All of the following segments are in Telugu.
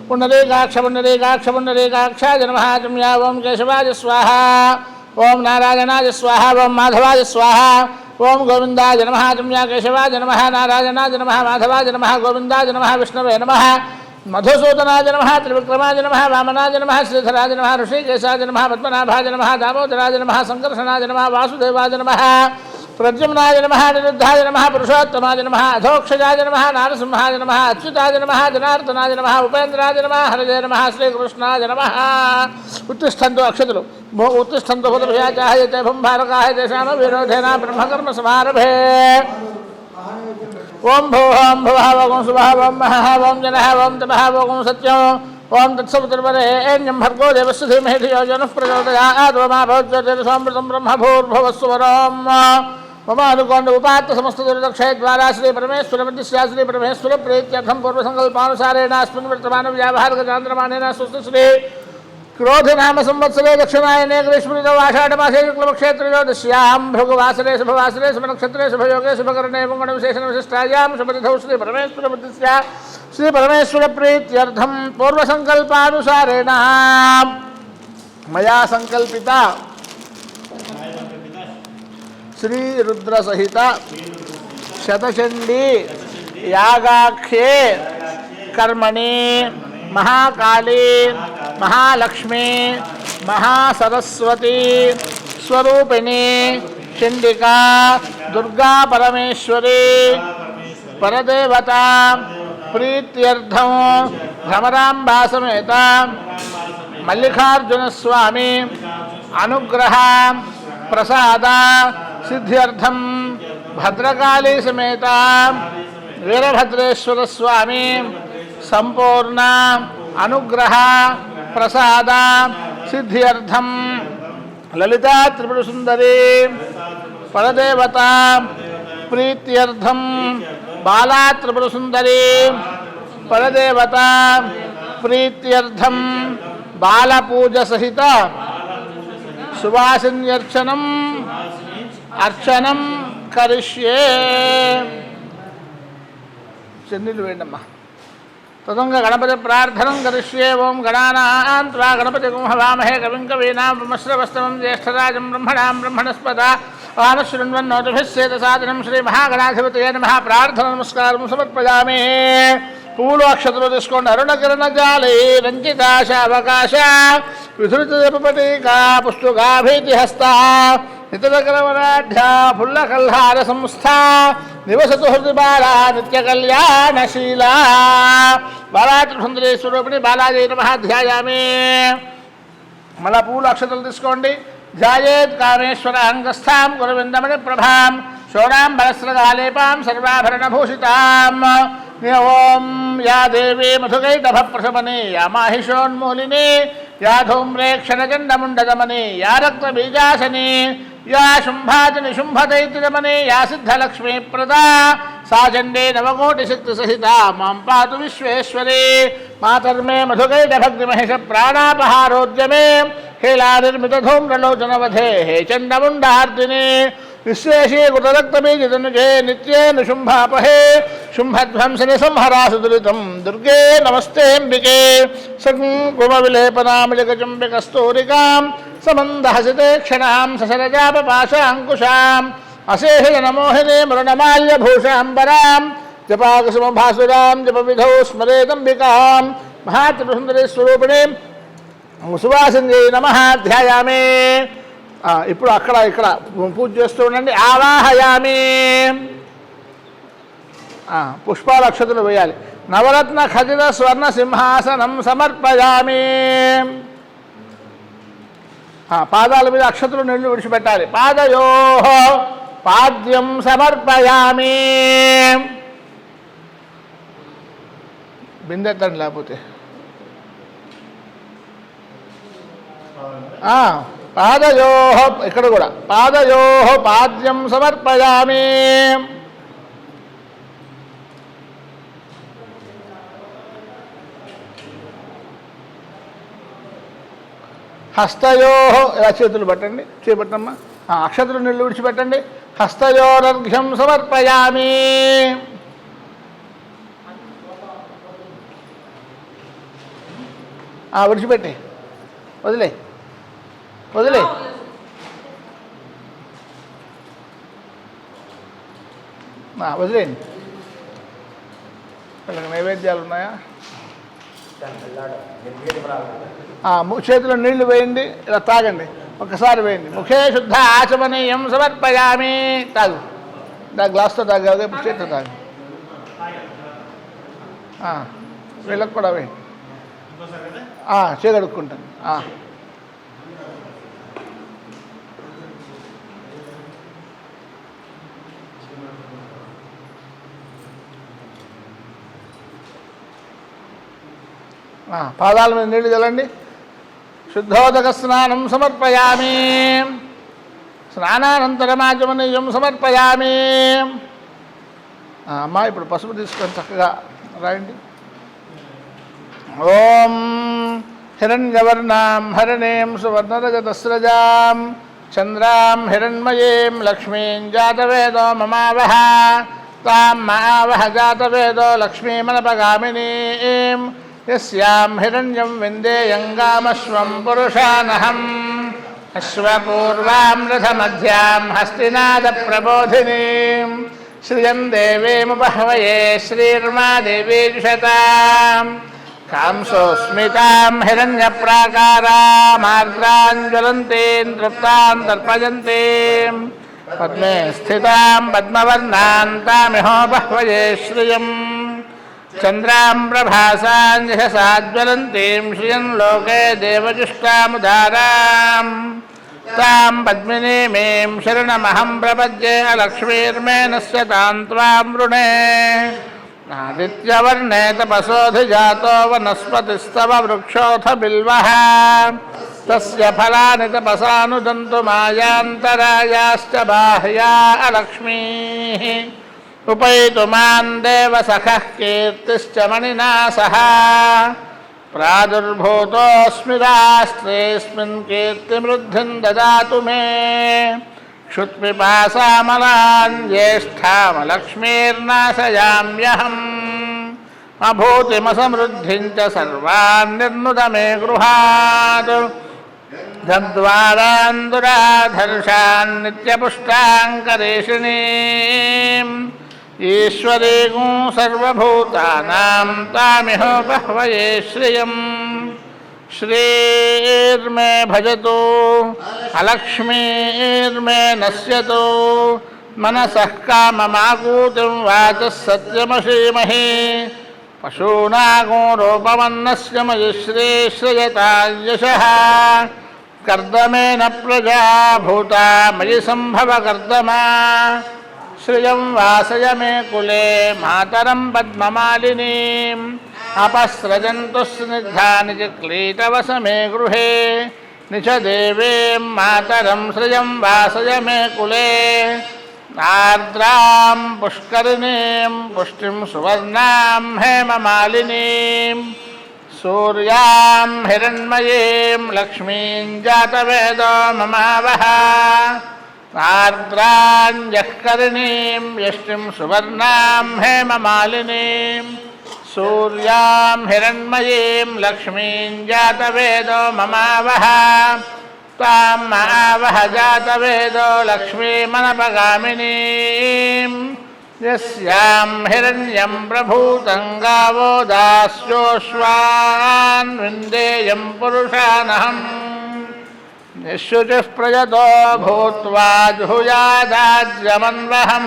पुण्डरीकाक्षाय नमः चम्या ओं केशवाय स्वाहा ओं नारायणाय स्वाहा ओं माधवाय स्वाहा ओं गोविंदाय नमः चम्या केशवाय नमः नारायणाय नमः माधवाय नमः गोविंदाय नमः विष्णवे नमः मधुसूदनाय नमः त्रिविक्रमाय नमः वामनाय नमः श्रीधराय नमः ऋषिकेशाय नमः पद्मनाभाय नमः दामोदराय नमः संकर्षणाय नमः वासुदेवाय नमः प्रद्युम्नाय नमः निरुद्धाय नमः पुरुषोत्तमाय नमः अधोक्षजाय नमः नारसिंहाय नमः अच्युताय नमः जनार्दनाय नमः उपेन्द्राय नमः हरये नमः श्रीकृष्णाय नमः उत्तिष्ठन्तु अक्षतुलु उत्तिष्ठन्तु भूतभयाचाहयते भुम्भारकाः तेषां विरोधेन ब्रह्मकर्म समारभे ओं भुवः भुवः ओं सुवः ओं महः ओं जनः ओं तपः ओं सत्यं ओं तत्सवितुर्वरेण्यं भर्गो देवस्य धीमहि धियो यो नः प्रचोदयात् मा भवत्योतिरसमृतं ब्रह्म भूर्भुवस्सुवरम् मम अनुकोण्ड उपात्त समस्तदुर्दक्षय द्वारा श्री परमेश्वर मध्यस्या श्री परमेश्वर प्रीत्यर्थं पूर्वसङ्कल्पानुसारेण अस्मिन् वर्तमानव्यावहारिकचान्द्रमानेन स्वस्ति श्री क्रोध नाम संवत्सरे दक्षिणायने ग्रीष्मऋतौ आषाढमासे शुक्लपक्षे त्रयोदश्यां भृगुवासरे शुभवासरे शुभनक्षत्रे शुभयोगे शुभकरणे मंगलविशेषणविशिष्टायां शुभतिथौ श्री परमेश्वर मध्यस्या श्री परमेश्वर प्रीत्यर्थं पूर्वसङ्कल्पानुसारेण मया संकल्पिता श्री रुद्र सहित शतचंडी यागाख्ये कर्मणि महाकाली महालक्ष्मी महासरस्वती स्वरूपिणी चंडिका दुर्गा परमेश्वरी परदेवता प्रीत्यर्थं भ्रमरांबा समेत मल्लिकार्जुन स्वामी अनुग्रह प्रसाद सिद्ध्यर्थं भद्रकाली समेत वीरभद्रेश्वर स्वामी संपूर्ण अनुग्रह प्रसाद सिद्ध्यर्थं ललिता त्रिपुर सुंदरी परदेवता प्रीत्यर्थं बाला त्रिपुर सुंदरी परदेवता प्रीत्यर्थं बालपूज सहित सुवासिन्यर्चनम अर्चनम करिष्ये चन्नीलु वेंडम्मा तदंग गणपति प्रार्थना करिष्ये ओं गणानां त्वा गणपतिगुं हवामहे कविं कवीनां ब्रह्मश्रवस्तमं ज्येष्ठराजं ब्रह्मणां ब्रह्मणस्पत आनशृण्वन्नोतिभिस्सेदसादनं श्रीमहागणाधिपतये नमः प्रार्थना नमस्कारं समर्पयामि पूलो अक्षतुలు తీసుకోండి అరుణకిరణ జాలే రంజితాశావకాశ విధృతపటికా పుష్టుగాభీతిహస్త నితరకరవరాఢ్యా ఫుల్లకల్హార సంస్థా నివసతు హృది బాలా నిత్యకళ్యాణశీలా బాలాత్రిసుందరీ స్వరూపిణి బాలాజీ నమః ధ్యాయామి మళ్ళా పూలు అక్షతలు తీసుకోండి ధ్యాయేత్ కామేశ్వర అంగస్థాం గురువిందమణి ప్రభాం షోడాంబరస్రగాలేపాం సర్వాభరణభూషితాం ओं या देवी मधुकैटभप्रशमने या माहिषोन्मूलिने या धूम्रेक्षणचण्डमुण्डदमने या रक्तबीजासने या शुम्भादिनिशुम्भदैत्यदमने या सिद्धलक्ष्मीप्रदा सा चण्डे नवकोटिशक्तिसहिता मां पातु विश्वेश्वरे मातर्मे मधुकैटभग्निमहिषप्राणापहारोद्यमे हेलानिर्मितधूम्रलोचनवधे हे चण्डमुण्डार्दिने विश्वेशे कृतरक्तबीजतनुजे नित्ये निशुम्भापहे शुम्भध्वंसनि संहरासु दुरितं दुर्गे नमस्तेऽम्बिके सङ्कुमविलेपनामलिकचुम्बिकस्तूरिकां समन्दहसिते क्षणां ससरजापपाशाङ्कुशाम् अशेषजनमोहिनी मृणमाल्यभूषाम्बरां जपाकुसुमभासुरां जपविधौ स्मरेदम्बिकां महात्रिपुरसुन्दरी स्वरूपिणीं सुवासिन्यै नमः ध्यायामि ఇప్పుడు అక్కడ ఇక్కడ పూజ చేస్తూ ఉండండి ఆవాహయామి పుష్పాల అక్షతలు వేయాలి నవరత్న ఖచిత స్వర్ణ సింహాసనం సమర్పయామి పాదాల మీద అక్షతలు నీళ్లు విడిచిపెట్టాలి పాదయోః పాద్యం సమర్పయామి బిందెత్తండి లేకపోతే పాదయోః ఇక్కడ కూడా పాదయోః పాద్యం సమర్పయామి హస్తయోః ఇలా చేతులు పట్టండి చేపట్టమ్మా అక్షతలు నీళ్ళు విడిచిపెట్టండి హస్తయోరర్ఘ్యం సమర్పయామి. విడిచిపెట్టి వదిలే వదిలే. వదిలేండి. వీళ్ళకి నైవేద్యాలు ఉన్నాయా? చేతిలో నీళ్లు వేయండి, ఇలా తాగండి, ఒకసారి వేయండి. ముఖే శుద్ధ ఆచమనీయం సమర్పయామి. తాగు, గ్లాస్తో తాగావు, ఇప్పుడు చేతితో తాగు. వీళ్ళకి కూడా వేయండి. చేయగడుక్కుంటాను. పాదాల మీద నీళ్లు చల్లండి. శుద్ధోదక స్నానం సమర్పయామి. స్నానానంతరమాచమనీయం సమర్పయామి. అమ్మా ఇప్పుడు పసుపు తీసుకొని చక్కగా రాయండి. ఓం హిరణ్యవర్ణాం హరణీం సువర్ణరజతస్రజాం చంద్రాం హిరణ్మయీం లక్ష్మీం జాతవేదో మమావహ తాం మావహ జాతవేదో లక్ష్మీమనపగామినీం యస్యాం హిరణ్యం విందేయంగామశ్వం పురుషానహం అశ్వపూర్వాం రథమధ్యాం హస్తినాదప్రబోధినీం శ్రియం దేవీముపహవయే శ్రీర్మా దేవీ జుషతాం కాంసోస్మితాం హిరణ్యప్రాకారామార్ద్రాం జ్వలంతీం తృప్తాం తర్పయంతీం పద్మే స్థితాం పద్మవర్ణాం తామిహోపహ్వయే శ్రియం చంద్రాం ప్రభాసాం యశసా జ్వలంతీం శ్రియం లోకే దేవజుష్టాముదారాం తాం పద్మినీమీం శరణమహం ప్రపద్యే అలక్ష్మీర్మే నశ్యతాం త్వాం వృణే ఆదిత్యవర్ణే తపసోధిజాతో వనస్పతిస్తవ వృక్షోథ బిల్వః తస్య ఫలాని తపసానుదంతు మాయాంతరాయాశ్చ బాహ్యా అలక్ష్మీః ఉపైతు మాం దేవ సఖః కీర్తిశ్చ మణినా సహ ప్రాదుర్భూతోऽస్మి రాష్ట్రేऽస్మిన్ కీర్తిమృద్ధిం దదాతు మే క్షుత్పిపాసామలాన్ జ్యేష్ఠామలక్ష్మీర్నాశయామ్యహం అభూతిమసమృద్ధిం చ సర్వాన్ నిర్నుద మే గృహాత్ ధద్వారాన్ దురాధర్షాన్ నిత్యపుష్టాంకరేషిణీం ఈశ్వరీగం సర్వభూతానాం తామిహోపహ్వయే శ్రియం శ్రీర్మే భజతు అలక్ష్మీర్మే నశ్యతు మనసః కామమాకూతిం వాచः సత్యమసీమహి పశూనాగో రూపమన్నస్య మయి శ్రీశ్రయతాయశః కర్దమేన ప్రజా భూతా మయి సంభవ కర్దమా శ్రియం వాసయ మే కులే మాతరం పద్మమాలినీం అపస్రజంతు స్నిగ్ధాని క్లీటవస మే గృహే నిచ దేవీం మాతరం శ్రియం వాసయ మే కులే ఆర్ద్రాం పుష్కరిణీం పుష్టిం సువర్ణాం హేమమాలినీం సూర్యాం హిరణ్మయీం లక్ష్మీం జాతవేదో మమావహ ఆర్ద్రాంజఃకరిణీం యష్టిం సువర్ణాం హేమమాలినీం సూర్యాం హిరణ్మయీం లక్ష్మీం జాతవేదో మమావహ తాం మావహ జాతవేదో లక్ష్మీమనపగామినీం యస్యాం హిరణ్యం ప్రభూతం గావో దాస్యోశ్వాన్ విందేయం పురుషానహం నిశుచిః ప్రజతో భూత్వా జుహుయాదాజ్యమన్వహం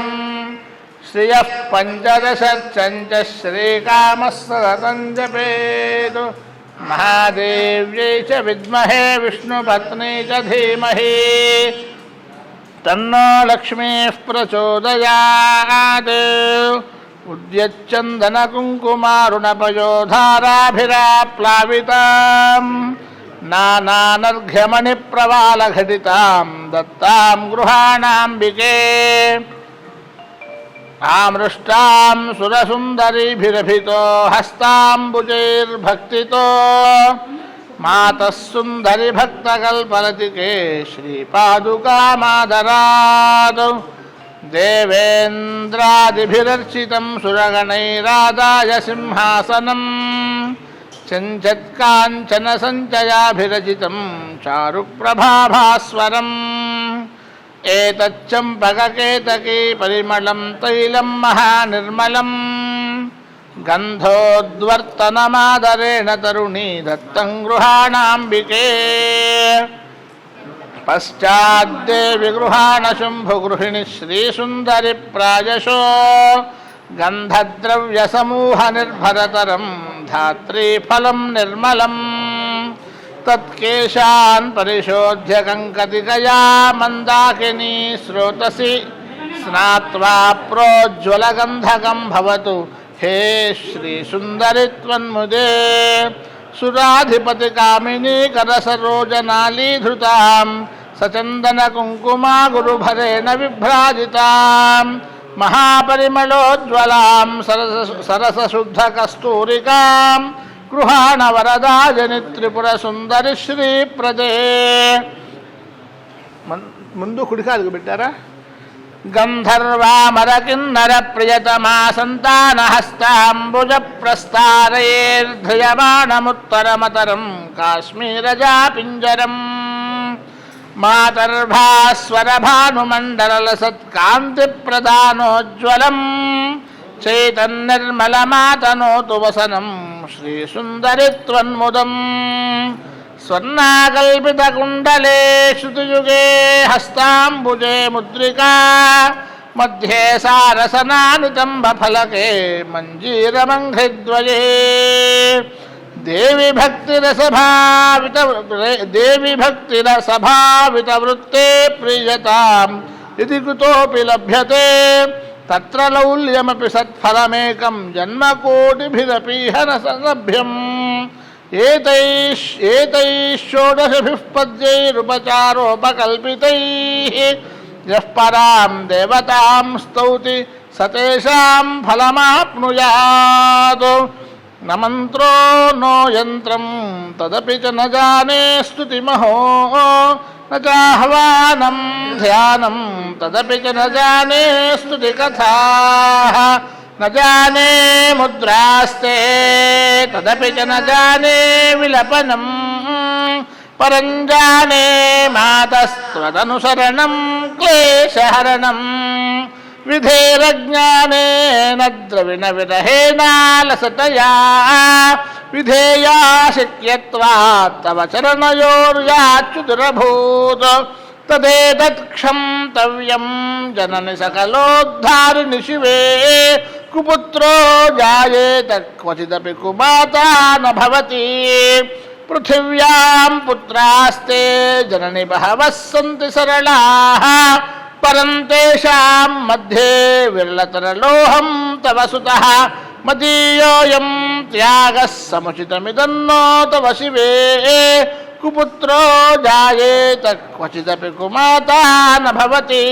శ్రియః పంచదశర్చంచ శ్రీకామः సతతం జపేత్ మహాదేవ్యై చ విద్మహే విష్ణుపత్నీ చ ధీమహి తన్నో లక్ష్మీః ప్రచోదయాత్ ఉద్యచ్చందన కుంకుమారుణపయోధారాభిరాప్లావితాం నానానర్ఘ్యమణి ప్రవాళఘటితాం దత్తాం గృహాణాంబికే ఆమృష్టాం సురసుందరీభిరభితో హస్తాంబుజైర్భక్తితో మాతః సుందరి భక్తకల్పలతికే శ్రీపాదుకామాదరాత్ దేవేంద్రాదిభిరర్చితం సురగణైరాదాయ సింహాసనం సంచత్కాంచన సంచయాభిరచితం చారుప్రభాభాస్వరం ఏతచ్చంపకకేతకీ పరిమళం తైలం మహానిర్మలం గంధోద్వర్తనమాదరేణ తరుణీ దత్తం గృహాణాంబికే పశ్చాద్దేవి గృహాణ శంభుగృహిణి శ్రీసుందరి ప్రాయశో గంధద్రవ్యసమూహ నిర్భరతరం ధాత్రీఫలం నిర్మలం తత్కేశాన్ పరిశోధ్య కంకతికయా మందాకినీ స్రోతసి స్నాత్వా ప్రోజ్వలగంధకం భవతు హే శ్రీసుందరి త్వన్ముదే సురాధిపతి కామినీ కరసరోజనాళీధృతాం సచందన కుంకుమా గురుభరేణ విభ్రాజితాం మహాపరిమళోజ్వలాం సరసశుద్ధ కస్తూరికాం గృహాణ వరదాజని త్రిపుర సుందరి శ్రీప్రదే. ముందు కుడికాలకు పెట్టారా? గంధర్వామర కిన్నర ప్రియతమా సంతానహస్తాంబుజ ప్రస్తారయేర్ధ్రియమాణముత్తరమతరం కాశ్మీరజా పింజరం మాతర్భాస్వర భానుమండల సత్కాంతి ప్రదానోజ్వలం చైతన్నిర్మలమాతనోతు వసనం శ్రీసుందరి త్వన్ముదం స్వర్ణాకల్పితకుండలే శృతియుగే హస్తాంబుజే ముద్రికా మధ్యే సారసనానితంబఫలకే మంజీరమంఘ్రిద్వయే దేవి భక్తిరసభావిత వృత్తే ప్రియతాం ఇది కుతోపి లభ్యతే తత్ర లౌల్యమపి సత్ఫలమేకం జన్మకోటిభిరపీహ న లభ్యం. ఏతైః షోడశభిః పద్యైరుపచారోపకల్పితైః యః పరాం దేవతాం స్తౌతి సతేషాం ఫలమాప్నుయాత్. న మంత్రో నో యంత్రం తదపి చ న జానే స్తుతిమహో న చాహ్వానం ధ్యానం తదపి చ న జానే స్తుతికథాః న జానే ముద్రాస్తే తదపి చ న జానే విలపనం పరం జానే మాతస్త్వదనుసరణం క్లేశహరణం విధేరజ్ఞానేన ద్రవిణ విరహేణాలసతయా విధేయా శక్యత్వాత్ తవ చరణయోర్యాచ్యుతురభూత్ తదేతత్క్షంతవ్యం జనని సకలోద్ధారిణి శివే కుపుత్రో జాయేత క్వచిదపి కుమాతా న భవతి పృథివ్యాం పుత్రాస్తే జనని బహవః సంతి సరళాః పరం తేషాం మధ్యే విరళతరలోహం తవ సుతః మదీయోయం త్యాగः సముచితమిదన్నో తవ శివే కుపుత్రో జాయేత క్వచిదపి కుమాతా న భవతి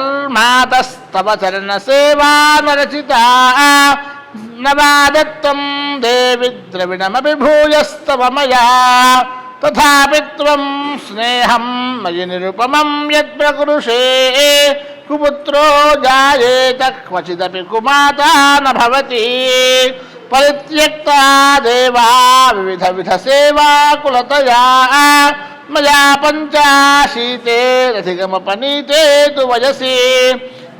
జగన్మాతర్మాతస్తవ చరణసేవా నరచితా నవాదత్తం దేవి ద్రవిణమపి భూయస్తవ మయా తథాపి త్వం స్నేహం మయి నిరుపమం యత్ప్రకురుషే కుపుత్రో జాయేత క్వచిదపి కుమాతా న భవతి పరిత్యక్తా దేవా వివిధ సేవా కులతయా మయా పంచాశీతేరధిగమపనీతే తు వయసి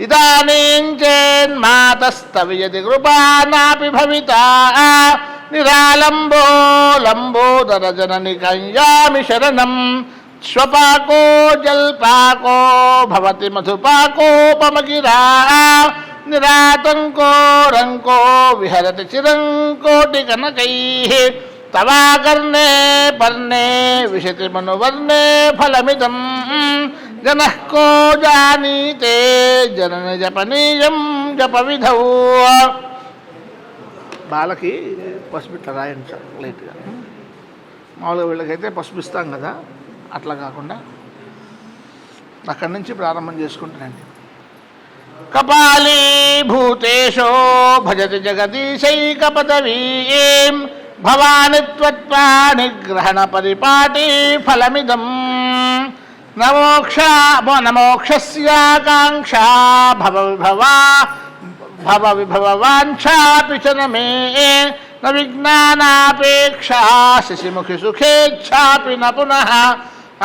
ఇదానీం చేన్మాతస్తవియతి కృపా నాపి భవితా నిరాలంబో లంబోదర జనని కన్యామి శరణం శ్వపాకో జల్పాకో భవతి మధుపాకోపమగిరా నిరాతంకో రంకో విహరతి చిరం కోటి కనకైః తవాకర్ణే పర్ణే విశతి మనువర్ణే ఫలమిదం జనః కో జానీతే జనని జపనీయం జపవిధౌ. బాలకి పసుపిట్ట రాయండి సార్ లైట్గా. మామూలుగా వీళ్ళకైతే పసుపిస్తాం కదా, అట్లా కాకుండా అక్కడి నుంచి ప్రారంభం చేసుకుంటానండి. కపాలీ భూతేశో భజతి జగదీశైక పదవీం భవాని త్వత్వా నిగ్రహణ పరిపాటి ఫలమిదం. నమోక్షస్యాకాంక్షా భవ విభవా భవ విభవవాంఛాపి చ న మే న విజ్ఞానాపేక్షా శశిముఖి సుఖేచ్ఛాపి న పునః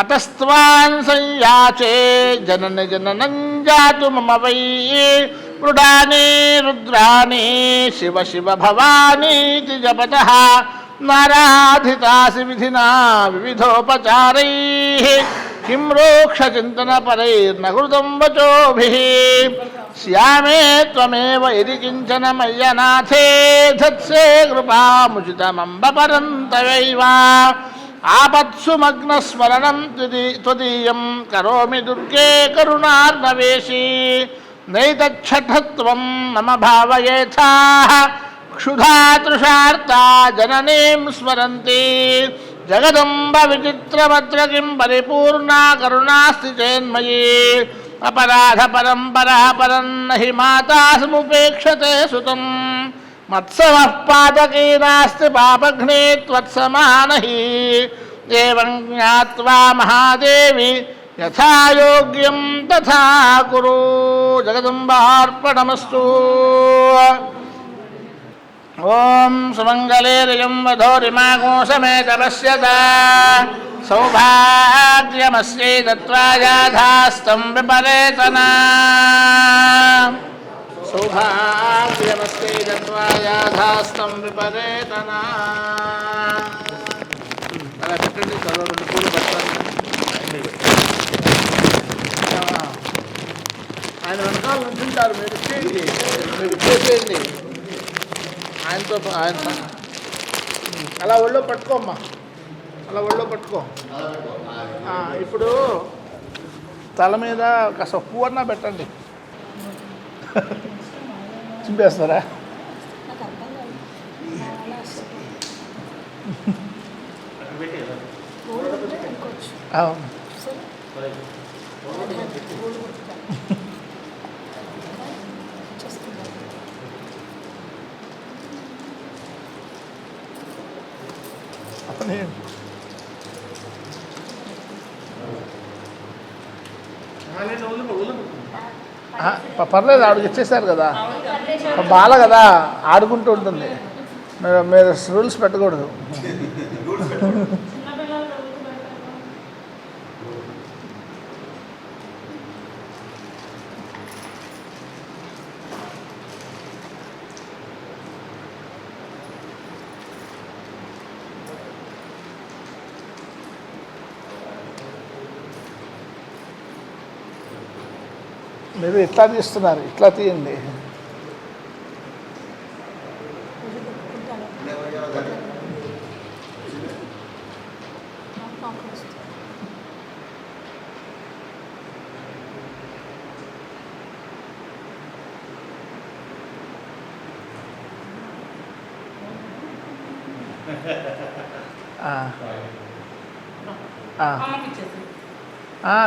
అతస్త్వాన్ సంయాచే జనని జననం జాతు మమ వై మృడాని రుద్రాని శివ శివ భవానీతి జపతః నారాధితాసి విధినా వివిధోపచారైః కిం రోక్షచింతనపరైర్న కృతం వచోభిః శ్యామే త్వమేవ యది కించన మయ్యనాథే ధత్సే కృపాముచితమంబ పరంతవైవ ఆపత్సు మగ్నస్మరణం త్వదీయం కరోమి దుర్గే కరుణార్ణవేశీ నైతచ్చఠత్వం మమ భావయేథాః క్షుధా తృషార్తా జననీం స్మరంతి జగదంబ విచిత్రమత్ర కిం పరిపూర్ణా కరుణాస్తి చేన్మయీ అపరాధ పరంపరా పరన్నహి మాతా సముపేక్షతే సుతం మత్సమః పాతకీ నాస్తి పాపఘ్నే త్వత్సమానహి ఏవం జ్ఞాత్వా మహాదేవి యథా యోగ్యం తథా కురు. జగదంబార్పణమస్తు. ఓం సుమంగళేరియం వధోరిమాగో సమేత పశ్యత సౌభాగ్యమస్యై దత్వాయాధాస్తం విపరేతనా సౌభాగ్యమస్యై దత్వాయాధాస్తం విపరేతనా. అలా పెట్టండి. చదువు రెండు పూలు పెట్టండి. ఆయన వెనకాల నుంచుంటారు. మీరు చేయండి, మీరు చేసేయండి ఆయనతో. ఆయన అలా ఒళ్ళో పట్టుకోమ్మా, అలా ఒళ్ళో పట్టుకో. ఇప్పుడు తల మీద కాస్త పువ్వన్నా పెట్టండి. చింపేస్తారా? అవును. పర్లేదు, ఆవిడకి ఇచ్చేసారు కదా, బాల కదా, ఆడుకుంటూ ఉంటుంది. మీరు రూల్స్ పెట్టకూడదు. మీరు ఇట్లా తీస్తున్నారు, ఇట్లా తీయండి.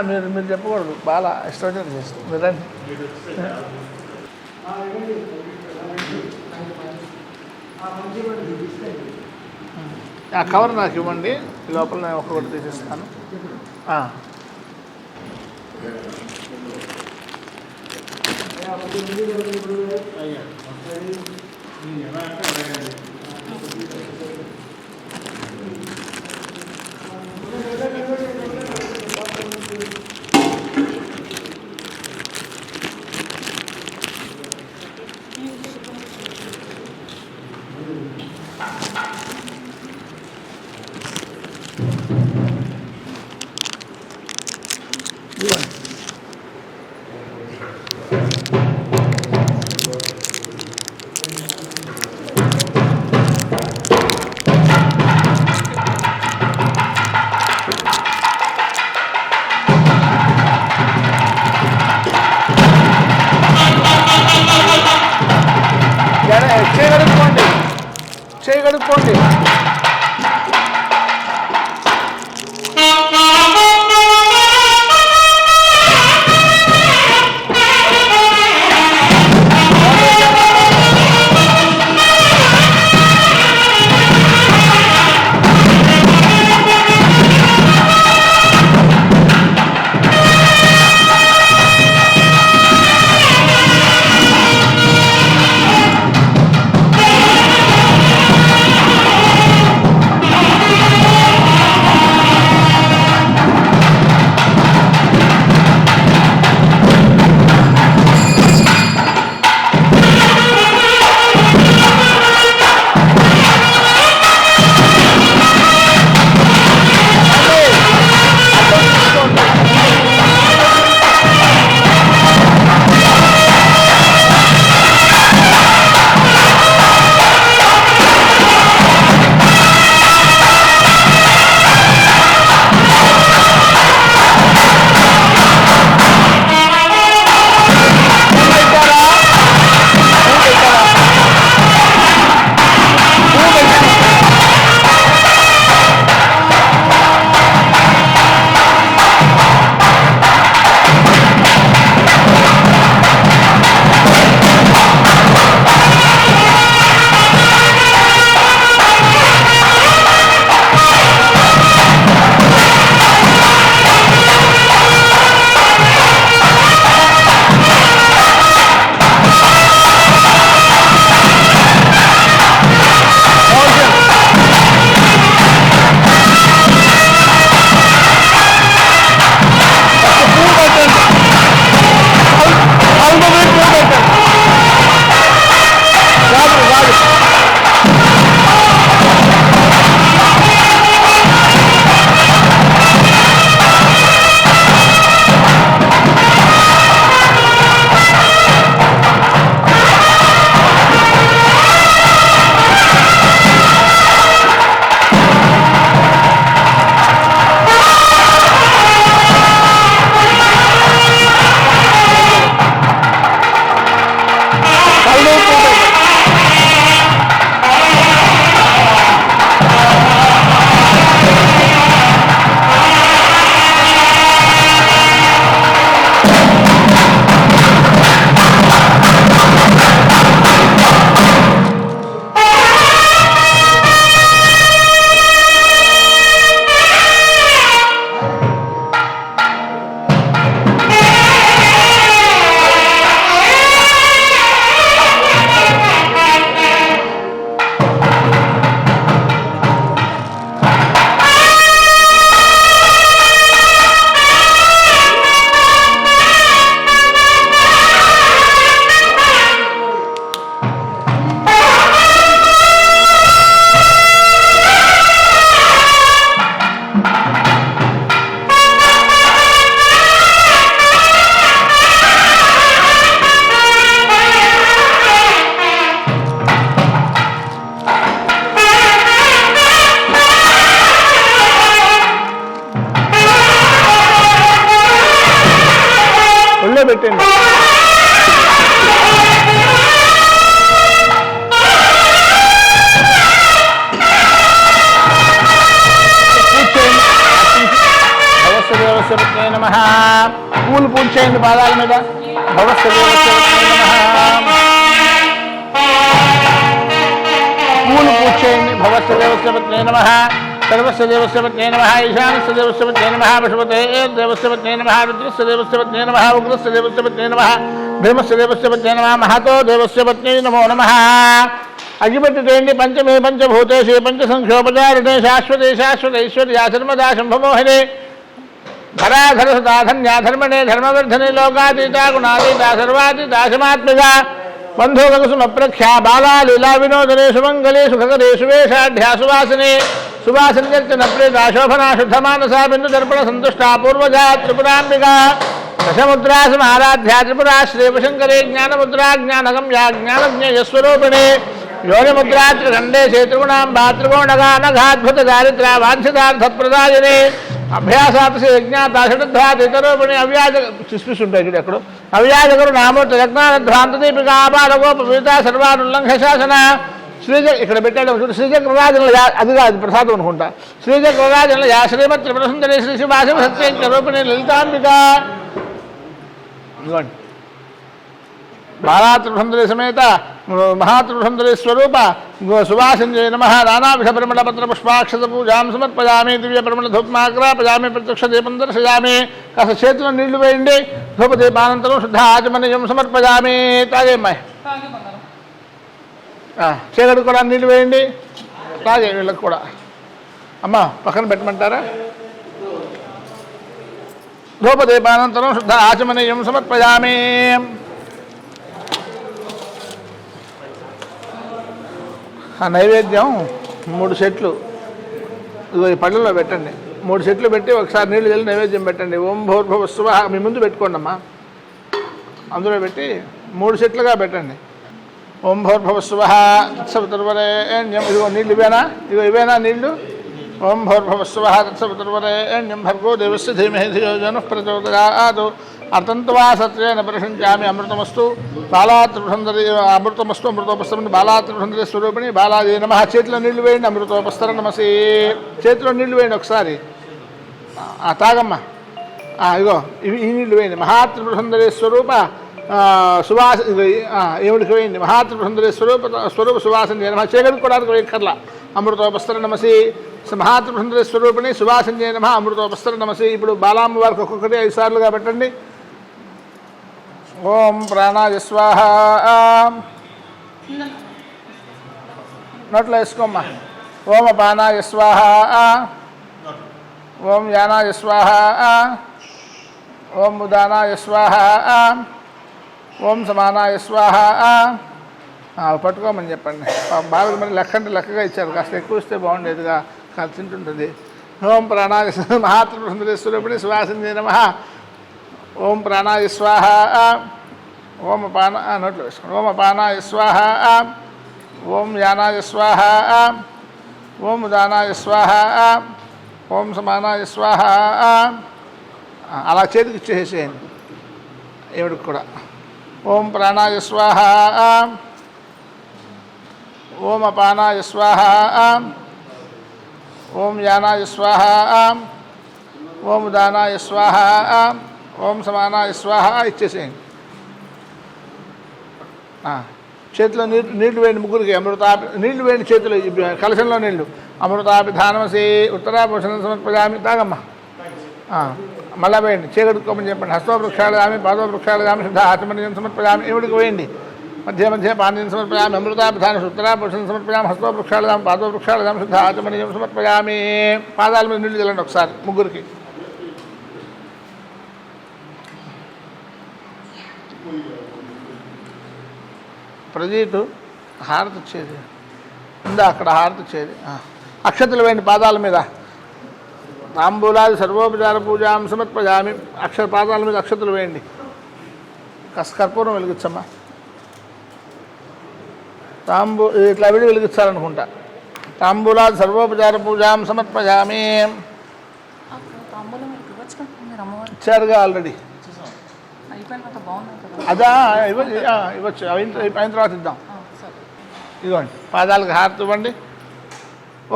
మీరు మీరు చెప్పకూడదు, బాగా ఇష్టం చేస్తాం. మీరు రండి. ఆ కవర్ నాకు ఇవ్వండి, లోపల నేను ఒక్కొక్కటి తీసేస్తాను. చేయగలుగుకోండి. పెట్టండి. భవస్వదేవస్య నమః. పూలు పూజ చేయండి పాదాల మీద. భవస్వదేవస్య నమః. పూలు పూజ చేయండి. భవస్వదేవస్య నమః. సర్వస్య దేవస్య నమః. ఈశానస్య దేవస్య నమః. పశుపతే దేవస్య నమః. రుద్రస్య దేవస్య నమః. ఉగ్రస్య దేవస్య నమః. భీమస్య దేవస్య నమః. మహతో దేవస్య నమో నమః. అగ్గిపెట్టి చేయండి. పంచమే పంచభూతేషు పంచసంఖ్యోపచారిణే శాశ్వతే శాశ్వతైశ్వర్యా సర్వదా శంభమోహినే ధరాధర సుధాధన్యా ధర్మణే ధర్మవర్ధనే లోకాతీతా గుణాతీతా సర్వాతీతా శమాత్మిగా బంధుగసుమప్రఖ్యా బాలా లీలా వినోదనే సుమంగళే సుఖకరే సువేషాఢ్యా సువాసనే సువాసన్యర్చన ప్రీతా శోభనా శుద్ధమానసా బిందు దర్పణ సంతుష్టా పూర్వజా త్రిపురాంబికా దశముద్రా సమారాధ్యా త్రిపురా శ్రీవశంకరే జ్ఞానముద్రా జ్ఞానగమ్యా జ్ఞానజ్ఞేయస్వరూపిణే యోనిముద్రా త్రిఖండేశే త్రిగుణాంబా త్రికోణగా నఘాద్భుత దారిద్ర్య వాంఛితార్థప్రదాయనే అభ్యాసాతసి యజ్ఞాత షడ్ధాతితరూపిణి అవ్యాజ చిస్పిస్ ఉంటాయి ఇక్కడ ఎక్కడో అవ్యాజగురు నామూర్తి యజ్ఞానధ్వాంతదీపిక ఆపాదగోపీత సర్వానుల్లంఘ శాసన శ్రీజ ఇక్కడ పెట్టాడు చూడు. శ్రీచక్రరాజుల అది కాదు ప్రసాదం అనుకుంటా. శ్రీచక్రరాజుల యా శ్రీమత్ త్రిపుర సుందరి శ్రీ శివాశివ సత్యజ్ఞ రూపిణి లలితాంబిక. ఇదిగోండి బాలాత్రిపుర సమేత మహాత్రిపుర స్వరూప సువాసింజయ నమః. నానావిధ పరిమళ పత్ర పుష్పాక్షత పూజాం సమర్పయామి. దివ్య పరిమళ ధూపమాగ్రాపయామి. ప్రత్యక్ష దీపం దర్శయామి. కాస్త చేతిలో నీళ్లు వేయండి. ధూపదీపానంతరం శుద్ధ ఆచమనీయం సమర్పయామి. తాగేమ్మాయి చీకటి కూడా నీళ్ళు వేయండి. తాగే వీళ్ళకి కూడా. అమ్మ పక్కన పెట్టమంటారా? ధూపదీపానంతరం శుద్ధ ఆచమనీయం సమర్పయామి. ఆ నైవేద్యం 3 సెట్లు ఈ పళ్ళలో పెట్టండి. 3 సెట్లు పెట్టి ఒకసారి నీళ్ళు చల్లి నైవేద్యం పెట్టండి. ఓం భూర్భువస్సువః మీ ముందు పెట్టుకోండి అమ్మా. అందులో పెట్టి 3 సెట్లుగా పెట్టండి. ఓం భూర్భువస్సువః తత్సవితుర్వరేణ్యం. ఇదిగో నీళ్ళు ఇవేనా? ఇవేనా నీళ్ళు? ఓం భూర్భువస్సువః తత్సవితుర్వరేణ్యం భర్గో దేవస్య ధీమహి ధియో యో ప్రచోదయాత్. అతంత్వా సత్యేన ప్రశంచామి. అమృతమస్తు బాలాత్రిపురసుందరి. అమృతమస్తు అమృతోపస్తరం బాలాత్రిపురసుందరి స్వరూపిణి బాలాజీ నమః. చేతిలో నీళ్లు వేయండి. అమృతోపస్తర నమసి. చేతిలో నీళ్లు వేయండి ఒకసారి. తాగమ్మా. ఇగో ఈ నీళ్లు వేయండి. మహాత్రిపురసుందరి స్వరూప సువాస ఏమిడికి వేయండి. మహాత్రిపురసుందరి స్వరూప సువాసన నమః. చేకడుకోవడానికి వేయక్కర్లా. అమృతోపస్తర నమసి. మహాత్రిపురసుందరి స్వరూపిణి సువాసన నమః. అమృతోపస్తర నమసి. ఇప్పుడు బాలామ్మ వారికి ఒక్కొక్కటి 5 సార్లుగా పెట్టండి. ఓం ప్రాణాయ స్వాహ. నోట్లో వేసుకోమ్మా. ఓం అపానాయ స్వాహ. ఓం యానాయ స్వాహ. ఓం ఉదానాయ స్వాహ. ఓం సమానాయ స్వాహ. పట్టుకోమని చెప్పండి. బాగా మరి లెక్క అంటే లెక్కగా ఇచ్చారు. కాస్త ఎక్కువ ఇస్తే బాగుండేదిగా. కాదు తింటుంటుంది. ఓం ప్రాణాయ మహాత్రిపురసుందరి స్వరూపిణి సువాసన నమః. ఓం ప్రాణాయ స్వాహ. ఓం అపాన నోట్లో వేసుకోండి. ఓం అపానాయ స్వాహ. ఓం యానాయ స్వాహ. ఓం ఉదానాయ స్వాహ. ఓం సమానాయ స్వాహ. అలా చేతికి ఇచ్చేసేయండి ఏమిడికి కూడా. ఓం ప్రాణాయ స్వాహ. ఓం అపానాయ స్వాహ. ఓం యానాయ స్వాహ. ఓం ఉదానాయ స్వాహ. ఓం సమానాయ స్వాహ. ఇచ్చేసేయండి. చేతిలో నీళ్లు వేయండి. ముగ్గురికి అమృతాపి నీళ్లు వేయండి. చేతిలో కలశంలో నీళ్లు. అమృతాపిధానమసి ఉత్తరాభూషణం సమర్పయామి. తాగమ్మా. మళ్ళా వేయండి. చేకడుకోమని చెప్పండి. హస్తో వృక్షాళయామి పాదో వృక్షాళయామి శుద్ధ ఆచమనీయం సమర్పయామి. ఏమిడికి వేయండి. మధ్య మధ్య పానీయం సమర్పయామి. అమృతాభిధాన ఉత్తరాభూషణం సమర్పయామి. హస్తో వృక్షాళయామి పాదో వృక్షాళయామి శుద్ధ ఆచమనీయం సమర్పయామి. పాదాల మీద నీళ్ళు చల్లండి ఒకసారి ముగ్గురికి. ప్రజీతు హారతి వచ్చేది ఉందా? అక్కడ హారతి వచ్చేది. అక్షతలు వేయండి పాదాల మీద. తాంబూలాది సర్వోపచార పూజాం సమర్పయామి. పాదాల మీద అక్షతలు వేయండి. కర్పూరం వెలిగించమ్మా. ఇట్లా విడి వెలిగించాలనుకుంటా. తాంబూలాది సర్వోపచార పూజాం సమర్పయామి. ఇచ్చారుగా ఆల్రెడీ. అదా ఇవ్వచ్చు అయిన తర్వాత ఇద్దాం. ఇదిగోండి పాదాలకు హారతి ఇవ్వండి.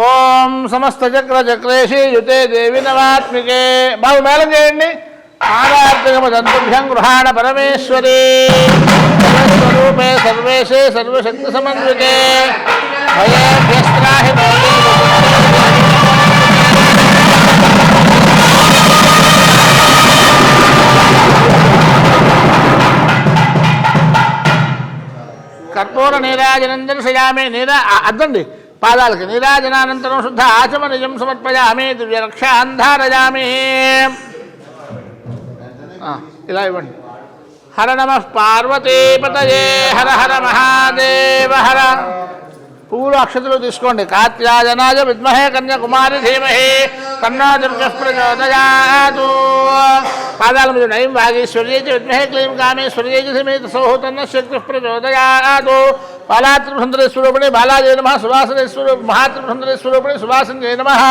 ఓం సమస్త చక్ర చక్రేషి యుతే దేవి నవాత్మికే. బాబు మేళం చేయండి. ఆరార్తగమదంతుభ్యం గృహాణ పరమేశ్వరీ స్వరూపే సర్వేశే సర్వశక్తి సమన్వితే భయేభ్యస్త్రాహి కర్పూర నీరాజనం దర్శయామి. అద్దండి పాదాలకి. నీరాజనానంతరం శుద్ధ ఆచమనిజం సమర్పయామి. దివ్యరక్షాన్ ధారయామి. ఇలా ఇవ్వండి. హర నమః పార్వతీపతయే హర హర మహాదేవ హర. పువ్వులు అక్షతలు తీసుకోండి. కాత్యాయనాయ విద్మహే కన్యాకుమారి ధీమహి తన్నో దుర్గః ప్రచోదయాత్. పాదాల మీద నయం వాగీశ్వర్యై విద్మహే క్లీం కామేశ్వర్యై ధీమహి తస్సోః తన్నో శక్తిః ప్రచోదయాత్. బాలాత్రిపురంధరేశ్వరూపిణి బాలాజయ నమః. సువాసనేశ్వరూ మహాత్రిపురంధరేశ్వరూపిణి సువాసన్యై నమః.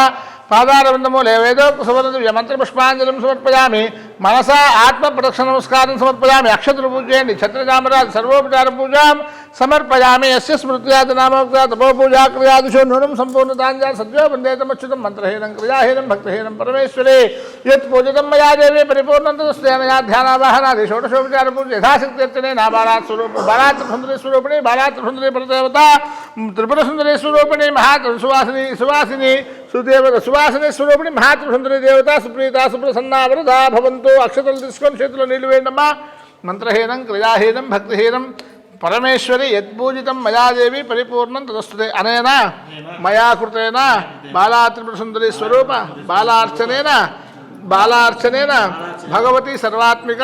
పాదారవిందమూలే వేదోక్త సువర్ణ మంత్ర పుష్పాంజలిం సమర్పయామి. మనసా ఆత్మ ప్రదక్షిణ నమస్కారం సమర్పయామి. అక్షతులు పూజ చేయండి. ఛత్రచామరాజ సర్వోపచార పూజాం సమర్పయామి. యస్య స్మృత్యాది నామోక్త తపో పూజా క్రియాదిశో నూనం సంపూర్ణతాంజా సద్యో వందేతమచ్యుతం మంత్రహీనం క్రియాహీనం భక్తిహీనం పరమేశ్వరే యత్ పూజితం మయా దేవి పరిపూర్ణం తదస్తేనయా ధ్యానావాహనాది షోడశోపచార పూజ యథాశక్తి నా బాలాత్రిపురంధరేశ్వరూపిణి బాలాత్రిపురంధరీ పరదేవత త్రిపురసుందరేశ్వరూపిణి సువాసిని సువాసిని సుదేవత సువాసనేశ్వరూపిణి మహాత్రిపురంధరీ దేవత సుప్రీత సుప్రసన్నా వరదా భవంతు. అక్షతలు తీసుకొని చేతిలో నీళ్ళు వేయండమ్మా. మంత్రహీనం క్రియాహీనం భక్తిహీనం పరమేశ్వరి యద్పూజితం మయాదేవి పరిపూర్ణం తదస్తుతే. అనేనా మయా కృతేన బాలాత్రిపురసుందరీ స్వరూప బాలార్చనేన భగవతి సర్వాత్మిక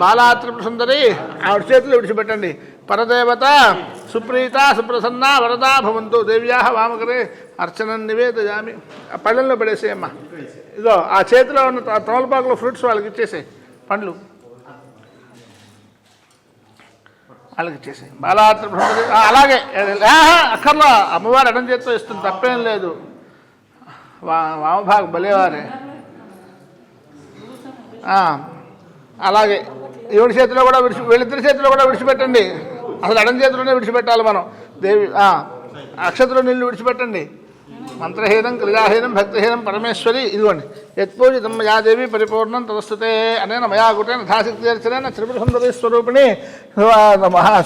బాలాత్రిపురసుందరి ఆవిడ చేతులు విడిచిపెట్టండి. పరదేవత సుప్రీత సుప్రసన్న వరదా భవంతు. దేవ్యా వామకరే అర్చనం నివేదయామి. ఆ పళ్ళల్లో పడేసేయమ్మా. ఇదో ఆ చేతిలో ఉన్న తమలపాకులో ఫ్రూట్స్ వాళ్ళకి ఇచ్చేసే. పండ్లు వాళ్ళకి ఇచ్చేసే. బాలాత్రిపురంధరీ అలాగే అక్కర్లో అమ్మవారు ఎడం చేతితో ఇస్తుంది, తప్పేం లేదు. వామభాగం బలేవారే. అలాగే ఈవిడి చేతిలో కూడా వీళ్ళిద్దరి చేతిలో కూడా విడిచిపెట్టండి. అసలు ఎడం చేతిలోనే విడిచిపెట్టాలి మనం. దేవి అక్షతలో నీళ్ళు విడిచిపెట్టండి. మంత్రహీనం క్రియాహీనం భక్తిహీనం పరమేశ్వరి. ఇదిగోండి. యత్పూజితం మయాదేవి పరిపూర్ణం తదస్తుతే. అనేన మయా గుటేన యథాశక్తి అర్చనేన త్రిపురసుందరీ స్వరూపిణి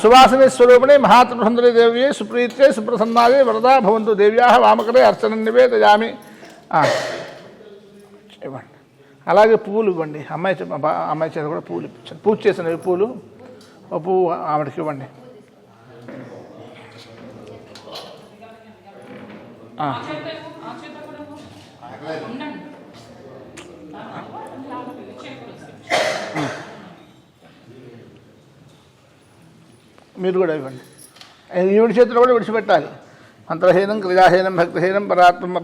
సువాసిని స్వరూపిణి మహాత్రిపురసుందరీ దేవి సుప్రీతే సుప్రసన్నాదే వరదా భవంతు. దేవ్యా వామకరే అర్చనం నివేదయామి. ఇవ్వండి. అలాగే పువ్వులు ఇవ్వండి. అమ్మాయి చేత కూడా పువ్వులు ఇప్పించండి. పూజ చేసినవి పూలు ఓ పువ్వు ఆవిడకి ఇవ్వండి. మీరు కూడా ఇవ్వండి. ఈవిడి చేతిలో కూడా విడిచిపెట్టాలి. మంత్రహీనం క్రియాహీనం భక్తిహీనం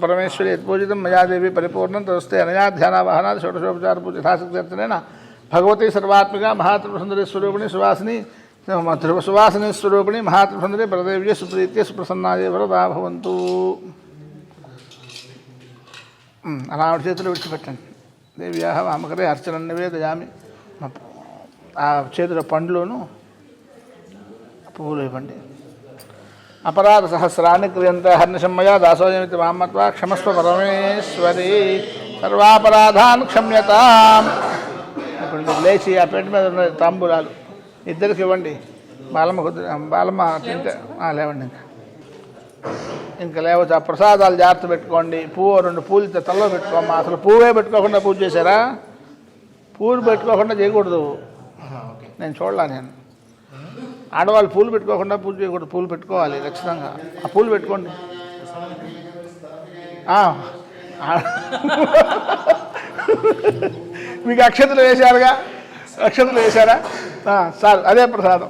పరమేశ్వరి యత్పూజితం మయాదేవి పరిపూర్ణం తదస్తే అనయా ధ్యానావాహనాది షోడశోపచార పూజ యథాశక్తి అర్చనేన భగవతి సర్వాత్మిక మహాత్రిపురసుందరీ స్వరూపిణి సువాసిని స్వరూపిణి మహాత్రిపురసుందరీ పరదేవ్య సుప్రీత్య సుప్రసన్నాయ వరదా భవంతు. అలా ఆవిడ చేతులు విడిచిపెట్టండి. దేవ్యా వామకరే అర్చనం నివేదయామి. ఆ చేతిలో పండ్లును పువ్వులు ఇవ్వండి. అపరాధ సహస్రాన్ని క్రియంత హర్నిశమ్మయ దాసోయమితి మామత్వ క్షమస్వ పరమేశ్వరి సర్వాపరాధాన్ క్షమ్యతాం. ఇప్పుడు మీరు లేచి ఆ పెట్టి మీద ఉన్న తాంబూలాలు ఇద్దరికి ఇవ్వండి. బాలమ్మ తింటే లేవండి. ఇంకా లేవచ్చు. ఆ ప్రసాదాలు జాగ్రత్త పెట్టుకోండి. పువ్వు 2 పూలు తలలో పెట్టుకోమ్మా. అసలు పువ్వే పెట్టుకోకుండా పూజ చేశారా? పూలు పెట్టుకోకుండా చేయకూడదు. నేను చూడలా. నేను ఆడవాళ్ళు పూలు పెట్టుకోకుండా పూజ చేయకూడదు. పూలు పెట్టుకోవాలి ఖచ్చితంగా. ఆ పూలు పెట్టుకోండి. మీకు అక్షతలు వేశారుగా. అక్షతలు వేశారా? సార్ అదే ప్రసాదం.